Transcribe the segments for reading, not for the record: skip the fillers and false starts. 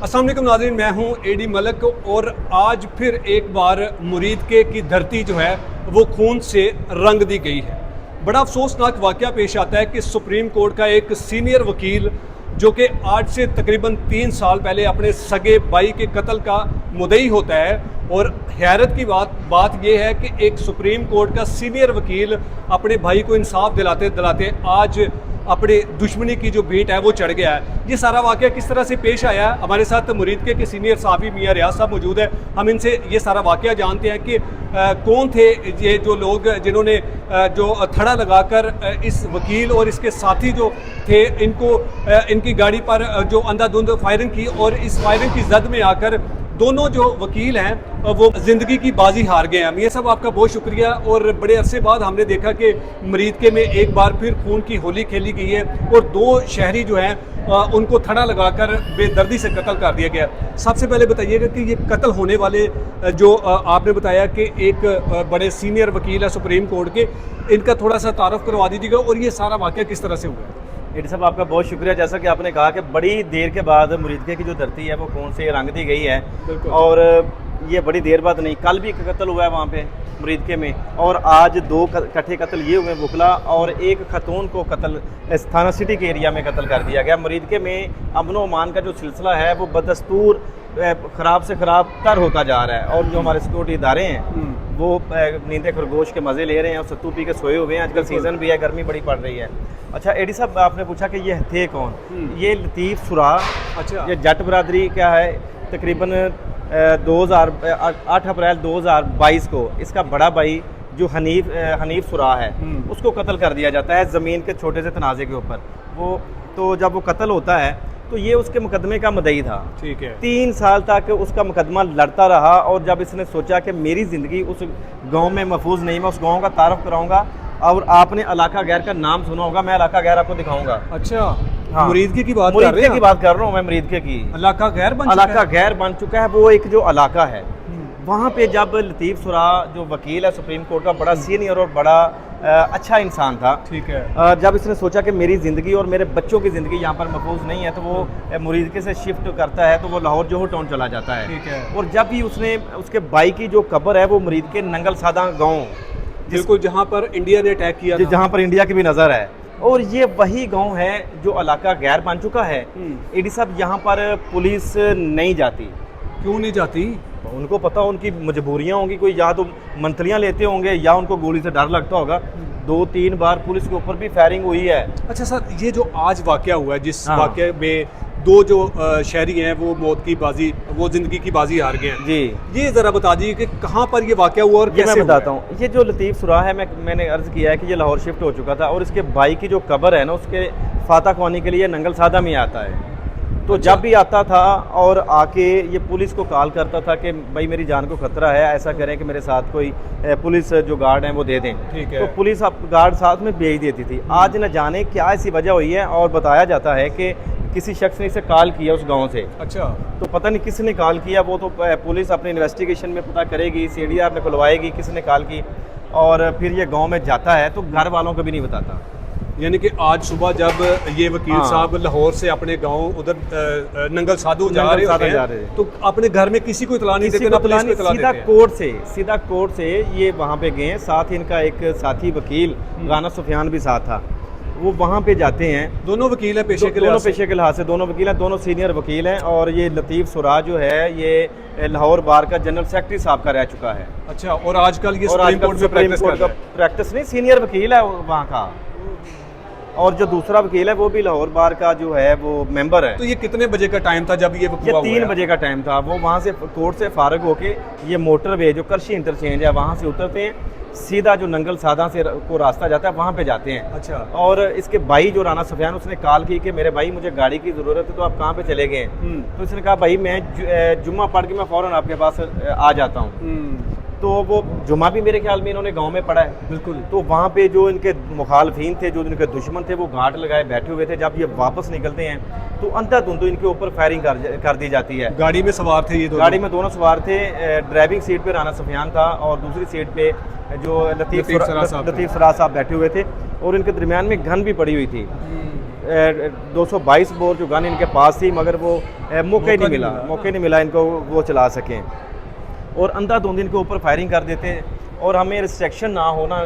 अस्सलाम वालेकुम नाज़रीन, मैं हूं एडी मलक और आज फिर एक बार मुरीदके की धरती जो है वो खून से रंग दी गई है। बड़ा अफसोसनाक वाक़या पेश आता है कि सुप्रीम कोर्ट का एक सीनियर वकील जो कि आज से तकरीबन 3 साल पहले अपने सगे भाई के कत्ल का मुद्दई होता है, और हैरत की बात यह है कि एक सुप्रीम कोर्ट का सीनियर वकील अपने भाई को इंसाफ दिलाते दिलाते आज अपने दुश्मनी की जो बीट है वो चढ़ गया है। ये सारा वाक़या किस तरह से पेश आया है, हमारे साथ मुरीदके के सीनियर साफ़ी मियां रियाज साहब मौजूद है। हम इनसे ये सारा वाक़या जानते हैं कि कौन थे ये जो लोग जिन्होंने जो थड़ा लगाकर इस वकील और इसके साथी जो थे इनकी गाड़ी पर जो अंधाधुंध फायरिंग की, और इस फायरिंग की जद में आकर दोनों जो वकील हैं वो ज़िंदगी की बाजी हार गए हैं। ये सब आपका बहुत शुक्रिया। और बड़े अरसे बाद हमने देखा कि मुरीदके में एक बार फिर खून की होली खेली गई है और 2 शहरी जो हैं उनको थड़ा लगाकर बेदर्दी से कत्ल कर दिया गया। सबसे पहले बताइएगा कि ये कत्ल होने वाले जो आपने बताया कि एक बड़े सीनियर वकील है सुप्रीम कोर्ट के, इनका थोड़ा सा तारुफ करवा दीजिएगा और ये सारा वाक़या किस तरह से हुआ? एडी साहब, आपका बहुत शुक्रिया। जैसा कि आपने कहा कि बड़ी देर के बाद मुरीदके की जो धरती है वो खून से रंग दी गई है, और ये बड़ी देर बाद नहीं, कल भी एक कत्ल हुआ है वहाँ पे मुरीदके में, और आज 2 इकट्ठे कत्ल ये हुए बुखला, और एक खतून को कत्ल थाना सिटी के एरिया में कत्ल कर दिया गया। मुरीदके में अमन व अमान का जो सिलसिला है वो बदस्तूर ख़राब से ख़राब तर होता जा रहा है, और जो हमारे सिक्योरिटी इदारे हैं वो नींदे खरगोश के मज़े ले रहे हैं और सत्तू पी के सोए हुए हैं। आजकल सीज़न भी है, गर्मी बड़ी पड़ रही है। अच्छा एडी साहब, आपने पूछा कि ये थे कौन? ये लतीफ़ सुराह। अच्छा, ये जट बरादरी क्या है, तकरीबन 8 अप्रैल 2022 को इसका बड़ा भाई जो हनीफ सुराह है उसको कत्ल कर दिया जाता है ज़मीन के छोटे से तनाज़े के ऊपर। वो तो जब वो कत्ल होता है तो ये उसके मुकदमे का मुद्दई था। ठीक है, 3 साल तक उसका मुकदमा लड़ता रहा, और जब इसने सोचा कि मेरी ज़िंदगी उस गांव में महफूज नहीं, मैं उस गांव का तारफ़ कराऊंगा, और आपने इलाका गैर का नाम सुना होगा, मैं इलाका गैर आपको दिखाऊंगा। अच्छा, हाँ, मुरीदके की बात कर रहा हूँ मैं, मुरीदके की इलाका गैर बन चुका है वो एक जो इलाका है। वहाँ पे जब लतीफ़ सुराह जो वकील है सुप्रीम कोर्ट का, बड़ा सीनियर और बड़ा अच्छा इंसान था। ठीक है, जब इसने सोचा कि मेरी ज़िंदगी और मेरे बच्चों की ज़िंदगी यहाँ पर महफूज नहीं है, तो वो मुरीदके से शिफ्ट करता है, तो वो लाहौर जोहर टाउन चला जाता है। ठीक है, और जब भी उसने उसके भाई की जो कब्र है वो मुरीदके नंगल सादा गाँव, जिसको जहाँ पर इंडिया ने अटैक किया, जहाँ पर इंडिया की भी नज़र है, और ये वही गांव है जो इलाका गैर बन चुका है। एडी साहब, यहाँ पर पुलिस नहीं जाती। क्यों नहीं जाती? उनको पता, उनकी मजबूरियाँ होंगी, कोई या तो मंथलियाँ लेते होंगे या उनको गोली से डर लगता होगा। 2-3 बार पुलिस के ऊपर भी फायरिंग हुई है। अच्छा सर, ये जो आज वाक़या हुआ है, जिस वाक़े में 2 जो शहरी हैं वो मौत की बाजी, वो ज़िंदगी की बाजी हार गए हैं जी, ये ज़रा बता दीजिए कि कहाँ पर ये वाक़या हुआ और कैसे? मैं बताता हूँ। ये जो लतीफ़ सुराह है, मैंने अर्ज़ किया है कि ये लाहौर शिफ्ट हो चुका था, और इसके भाई की जो कब्र है ना, उसके फाता ख्वानी के लिए नंगल सादा में आता है। तो जब भी आता था और आके ये पुलिस को कॉल करता था कि भाई मेरी जान को खतरा है, ऐसा करें कि मेरे साथ कोई पुलिस जो गार्ड हैं वो दे दें। ठीक है, तो पुलिस गार्ड साथ में भेज देती थी। आज न जाने क्या ऐसी वजह हुई है, और बताया जाता है कि किसी शख्स ने इसे कॉल किया उस गांव से। अच्छा, तो पता नहीं किसने कॉल किया, वो तो पुलिस अपने इन्वेस्टिगेशन में पता करेगी, CDR में खुलवाएगी किसने कॉल की, और फिर ये गाँव में जाता है तो घर वालों को भी नहीं बताता। यानी कि आज सुबह जब ये वकील साहब लाहौर से अपने गांव उधर नंगल साधु जा रहे हैं, तो अपने घर में किसी को इतला नहीं देते, ना पुलिस को इतला देते हैं। सीधा कोर्ट से ये वहाँ पे गए, साथ ही इनका एक साथी वकील राना सुफियान भी साथ था, वो वहाँ पे जाते हैं। दोनों वकील हैं पेशे के लिहाज से, दोनों वकील हैं, दोनों सीनियर वकील हैं। और ये लतीफ़ सुराह जो है ये लाहौर बार का जनरल सेक्रेटरी साहब का रह चुका है। अच्छा, और आजकल ये सुप्रीम कोर्ट में प्रैक्टिस नहीं, सीनियर वकील है वहाँ का। और जो दूसरा वकील है वो भी लाहौर बार का जो है वो मेंबर है। तो ये कितने बजे का टाइम था जब ये 3 बजे का टाइम था। वो वहाँ से कोर्ट से फारग होके ये मोटरवे जो करशी इंटरचेंज है वहाँ से उतरते हैं, सीधा जो नंगल सादा से को रास्ता जाता है वहाँ पे जाते हैं। अच्छा, और इसके भाई जो राना सुफियान, उसने कॉल की कि मेरे भाई मुझे गाड़ी की ज़रूरत है, तो आप कहाँ पे चले गए? तो इसने कहा भाई मैं जुम्मा पढ़ के मैं फ़ौरन आपके पास आ जाता हूँ। तो वो जुमा भी मेरे ख्याल में इन्होंने गांव में पढ़ा है। बिल्कुल, तो वहाँ पे जो इनके मुखालफीन थे, जो इनके दुश्मन थे, वो घाट लगाए बैठे हुए थे। जब ये वापस निकलते हैं तो अंधाधुंध इनके ऊपर फायरिंग कर दी जाती है। गाड़ी में सवार थे ये दोनों? गाड़ी में दोनों सवार थे। ड्राइविंग सीट पे राना सुफियान था और दूसरी सीट पे जो लतीफ़ सुराह साहब बैठे हुए थे, और इनके दरमियान में गन भी पड़ी हुई थी। 222 बोर जो गन इनके पास थी, मगर वो मौका नहीं मिला इनको वो चला सकें, और अंधाधुंध इनके ऊपर फायरिंग कर देते। और हमें रिस्ट्रिक्शन ना होना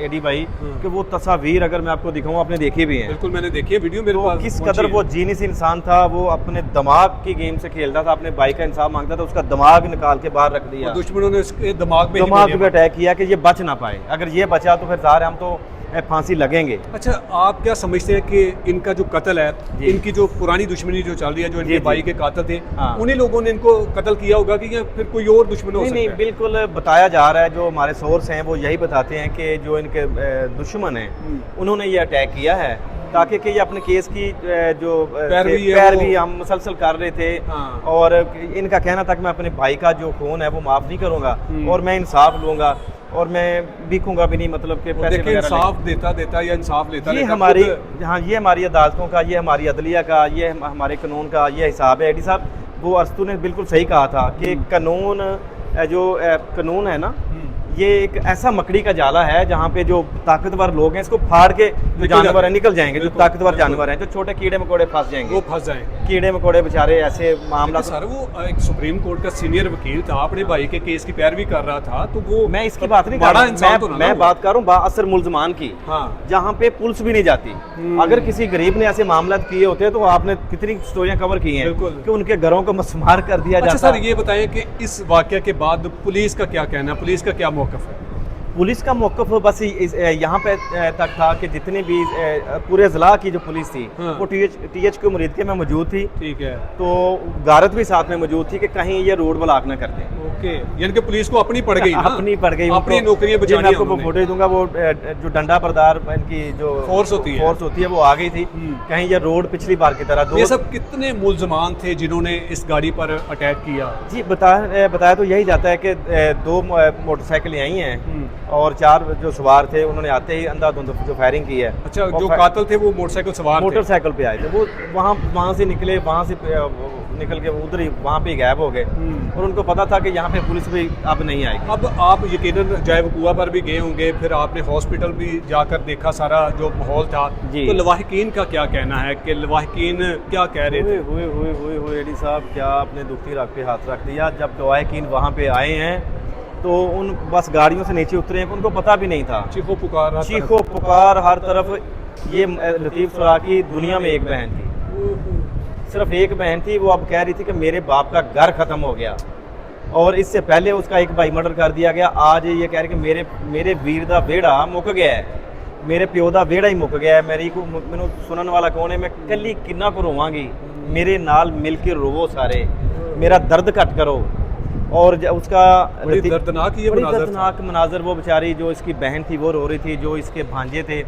एडी भाई कि वो तस्वीर अगर मैं आपको दिखाऊं, आपने देखी भी है। बिल्कुल मैंने देखी है, वीडियो मेरे पास किस कदर वो जीनियस इंसान था, वो अपने दिमाग की गेम से खेलता था, अपने भाई का इंसाफ मांगता था, उसका दिमाग निकाल के बाहर रख दिया, दुश्मनों ने उसके दिमाग पे अटैक किया कि ये बच ना पाए। अगर ये बचा तो फिर ज़ाहिर हम तो फांसी लगेंगे। अच्छा, आप क्या समझते हैं कि इनका जो कत्ल है, इनकी जो पुरानी दुश्मनी जो चल रही है, जो इनके भाई के कातिल थे, उन्हीं लोगों ने इनको कत्ल किया होगा कि या फिर कोई और दुश्मन हो सकता है? नहीं, बिल्कुल बताया जा रहा है, जो हमारे सोर्स हैं वो यही बताते हैं कि जो इनके दुश्मन हैं उन्होंने ये अटैक किया है ताकि कि ये अपने केस की जो पैरवी हम मुसलसल कर रहे थे। और इनका कहना था कि मैं अपने भाई का जो खून है वो माफ़ नहीं करूँगा और मैं इंसाफ लूँगा और मैं बिकूंगा भी नहीं, मतलब कि पैसे वगैरह इंसाफ देता या इंसाफ लेता। ये हमारी ये हमारी अदालतों का, ये हमारी अदलिया का, ये हमारे कानून का ये हिसाब है। एडी साहब, वो अरस्तू ने बिल्कुल सही कहा था कि कानून कानून है ना, ये एक ऐसा मकड़ी का जाला है जहाँ पे जो ताकतवर लोग हैं इसको फाड़ के जो जानवर है निकल जाएंगे, जो ताकतवर जानवर हैं, जो छोटे कीड़े मकोड़े फंस जाएंगे, वो फंस जाएंगे। कीड़े मकोड़े बेचारे ऐसे मामला। सर, वो एक सुप्रीम कोर्ट का सीनियर वकील था, अपने भाई के केस की पैरवी कर रहा था, तो वो मैं इसकी बात नहीं कर रहा, मैं बात कर रहा हूँ बाअसर मुल्जमान की, जहाँ पे पुलिस भी नहीं जाती। अगर किसी गरीब ने ऐसे मामला किए होते तो आपने कितनी स्टोरियां कवर की हैं कि उनके घरों को मस्मार कर दिया जाता। सर, ये बताएं कि इस वाकये के बाद पुलिस का क्या कहना है, पुलिस का क्या मौक़िफ़ है? पुलिस का मौक़िफ़ बस यहाँ पे तक था कि जितनी भी पूरे ज़िला की जो पुलिस थी वो THQ मुरीदके में मौजूद थी। ठीक है। तो गारत भी साथ में मौजूद थी कि कहीं ये रोड ब्लॉक ना कर दें। ओके, यानी कि पुलिस को अपनी पड़ गई ना? अपनी पड़ गई, अपनी नौकरियां बचानी। मैं आपको फोटो दूंगा, वो जो डंडा बरदार इनकी जो फोर्स होती है वो आ गई थी, कहीं ये रोड पिछली बार की तरह। ये सब कितने मुल्जमान थे जिन्होंने इस गाड़ी पर अटैक किया? जी, बताया तो यही जाता है कि 2 मोटरसाइकिल आई हैं और 4 जो सवार थे उन्होंने आते ही अंधाधुंध जो फायरिंग की है। अच्छा, जो कातिल थे वो मोटरसाइकिल पे आए थे, वो वहाँ से निकले, वहाँ से निकल के उधर ही वहाँ पे गायब हो गए और उनको पता था कि यहाँ पे पुलिस भी अब नहीं आएगी। अब आप यकीनन जाए वकुआ पर भी गए होंगे, फिर आपने हॉस्पिटल भी जाकर देखा सारा जो माहौल था, तो लवाहिकीन का क्या कहना है कि लवाहिकीन क्या कह रहे थे? हुए एडी साहब, क्या आपने दुखती राख पे हाथ रख दिया। जब लवाहिकीन वहाँ पे आए हैं तो उन बस गाड़ियों से नीचे उतरे हैं, उनको पता भी नहीं था। चीखो पुकार हर तरफ। ये लतीफ़ सुराह की दुनिया में एक बहन थी, सिर्फ एक बहन थी। वो अब कह रही थी कि मेरे बाप का घर ख़त्म हो गया और इससे पहले उसका एक भाई मर्डर कर दिया गया। आज ये कह रहे कि मेरे वीर दा वेड़ा मुक गया है, मेरे प्यो दा वेड़ा ही मुक गया है। मैनू सुनन वाला कौन है? मैं कली किन्ना को रोवांगी, मेरे नाल मिल के रोवो सारे, मेरा दर्द घट करो। और उसका बड़ी दर्दनाक मनाजर, वो बेचारी जो इसकी बहन थी वो रो रही थी, जो इसके भांजे थे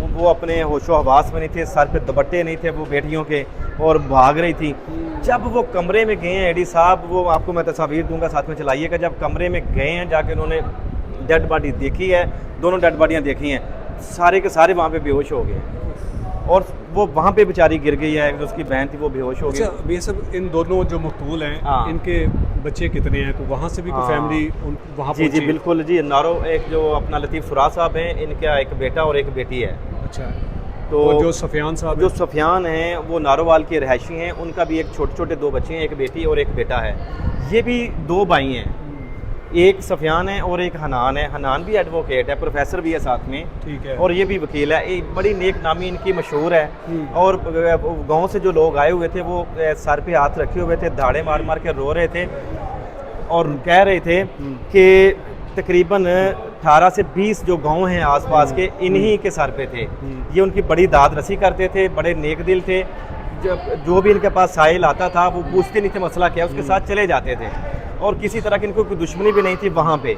वो अपने होशो हवास में नहीं थे, सर पे दुपट्टे नहीं थे वो बेटियों के, और भाग रही थी। जब वो कमरे में गए हैं एडी साहब, वो आपको मैं तस्वीर दूंगा साथ में चलाइएगा, जब कमरे में गए हैं जाके उन्होंने डेड बॉडी देखी है, दोनों डेड बॉडियाँ देखी हैं, सारे के सारे वहाँ पे बेहोश हो गए और वो वहाँ पे बेचारी गिर गई है, जो उसकी बहन थी वो बेहोश हो गई। अच्छा, ये सब इन दोनों जो मकतूल हैं, इनके बच्चे कितने हैं? तो वहाँ से भी कोई फैमिली वहाँ जी बिल्कुल जी। नारो एक जो अपना लतीफ़ सुराह साहब हैं, इनका एक बेटा और एक बेटी है। अच्छा, तो जो सफियान हैं वो नारोवाल के रहायशी हैं, उनका भी एक छोटे 2 बच्चे हैं, एक बेटी और एक बेटा है। ये भी 2 भाई हैं, एक सफियान है और एक हनान है। हनान भी एडवोकेट है, प्रोफेसर भी है साथ में। ठीक है। और ये भी वकील है। एक बड़ी नेक नामी इनकी मशहूर है। और गांव से जो लोग आए हुए थे वो सर पे हाथ रखे हुए थे, धाड़े मार मार के रो रहे थे और कह रहे थे कि तकरीबन 18 से 20 जो गांव हैं आसपास के, इन्हीं के सर पे थे। ये उनकी बड़ी दाद रसी करते थे, बड़े नेक दिल थे। जो भी इनके पास साहिल आता था वो पूछते नहीं थे मसला क्या, उसके साथ चले जाते थे और किसी तरह की इनको कोई दुश्मनी भी नहीं थी वहाँ पे,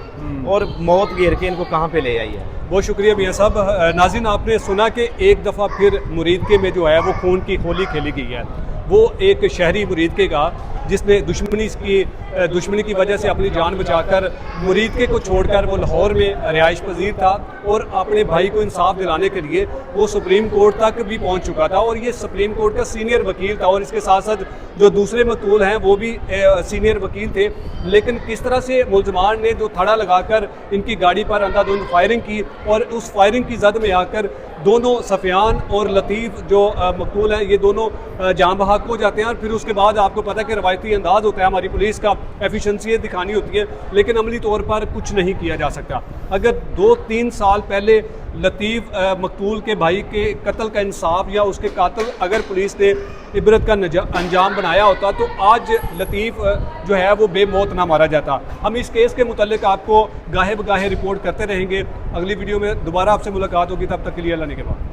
और मौत घेर के इनको कहाँ पे ले आई है। बहुत शुक्रिया मियाँ साहब। नाज़रीन, आपने सुना कि एक दफ़ा फिर मुरीदके में जो है वो खून की होली खेली गई है। वो एक शहरी मुरीदके का जिसने दुश्मनी की वजह से अपनी जान बचाकर मुरीदके को छोड़कर वो लाहौर में रिहाइश पजीर था और अपने भाई को इंसाफ दिलाने के लिए वो सुप्रीम कोर्ट तक भी पहुंच चुका था और ये सुप्रीम कोर्ट का सीनियर वकील था और इसके साथ साथ जो दूसरे मकतूल हैं वो भी सीनियर वकील थे। लेकिन किस तरह से मुल्जमान ने जो थड़ा लगाकर इनकी गाड़ी पर अंधाधुंध फायरिंग की और उस फायरिंग की जद में आकर दोनों सफ़ियान और लतीफ़ जो मकतूल हैं, ये दोनों जान बहक हो जाते हैं। और फिर उसके बाद आपको पता है कि रवायती अंदाज़ होता है हमारी पुलिस का, एफिशिएंसी दिखानी होती है, लेकिन अमली तौर पर कुछ नहीं किया जा सकता। अगर 2-3 साल पहले लतीफ़ मकतूल के भाई के कत्ल का इंसाफ या उसके कातिल अगर पुलिस ने इबरत का अंजाम बनाया होता तो आज लतीफ़ जो है वो बेमौत ना मारा जाता। हम इस केस के मुतल्लिक आपको गाहे बगाहे रिपोर्ट करते रहेंगे। अगली वीडियो में दोबारा आपसे मुलाकात होगी, तब तक के लिए अल्लाह ने के बाद।